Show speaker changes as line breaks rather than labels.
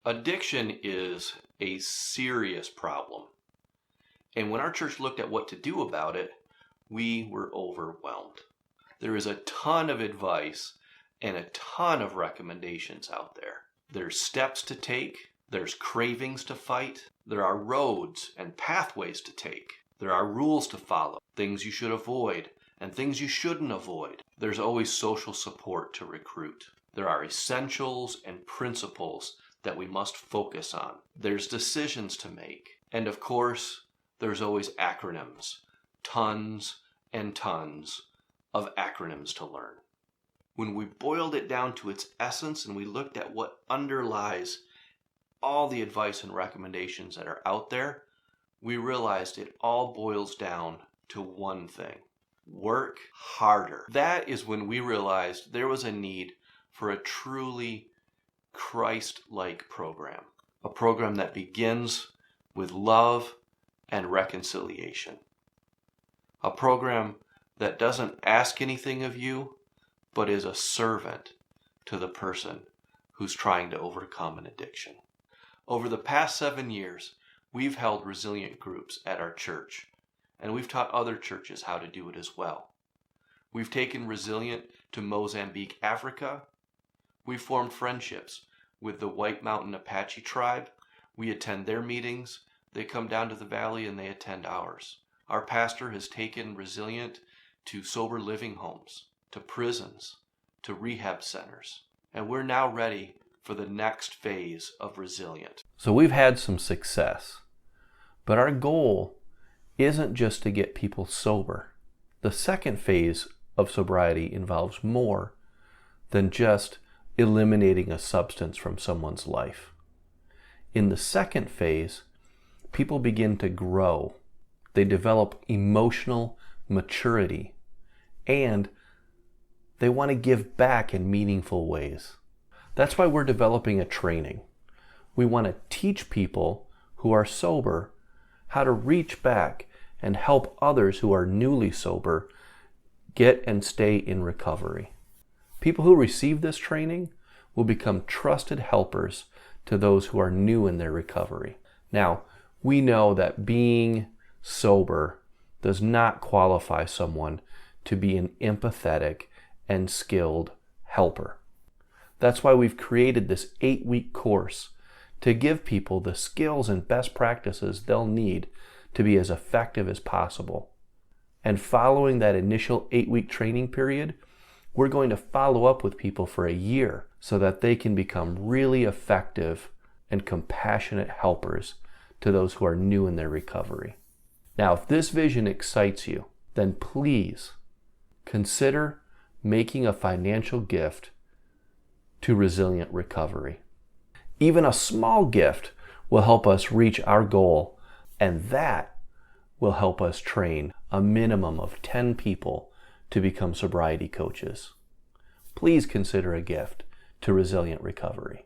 Addiction is a serious problem. And when our church looked at what to do about it, we were overwhelmed. There is a ton of advice and a ton of recommendations out there. There's steps to take, there's cravings to fight, there are roads and pathways to take, there are rules to follow, things you should avoid and things you shouldn't avoid. There's always social support to recruit. There are essentials and principles that we must focus on. There's decisions to make. And of course, there's always acronyms. Tons and tons of acronyms to learn. When we boiled it down to its essence and we looked at what underlies all the advice and recommendations that are out there, we realized it all boils down to one thing: work harder. That is when we realized there was a need for a truly Christ-like program. A program that begins with love and reconciliation. A program that doesn't ask anything of you, but is a servant to the person who's trying to overcome an addiction. Over the past 7 years, we've held resilient groups at our church, and we've taught other churches how to do it as well. We've taken Resilient to Mozambique, Africa. We've formed friendships with the White Mountain Apache tribe. We attend their meetings. They come down to the valley and they attend ours. Our pastor has taken Resilient to sober living homes, to prisons, to rehab centers. And we're now ready for the next phase of Resilient. So we've had some success, but our goal isn't just to get people sober. The second phase of sobriety involves more than just eliminating a substance from someone's life. In the second phase, people begin to grow. They develop emotional maturity, and they want to give back in meaningful ways. That's why we're developing a training. We want to teach people who are sober how to reach back and help others who are newly sober get and stay in recovery. People who receive this training will become trusted helpers to those who are new in their recovery. Now, we know that being sober does not qualify someone to be an empathetic and skilled helper. That's why we've created this 8-week course to give people the skills and best practices they'll need to be as effective as possible. And following that initial 8-week training period, we're going to follow up with people for a year so that they can become really effective and compassionate helpers to those who are new in their recovery. Now, if this vision excites you, then please consider making a financial gift to Resilient Recovery. Even a small gift will help us reach our goal, and that will help us train a minimum of 10 people to become sobriety coaches. Please consider a gift to Resilient Recovery.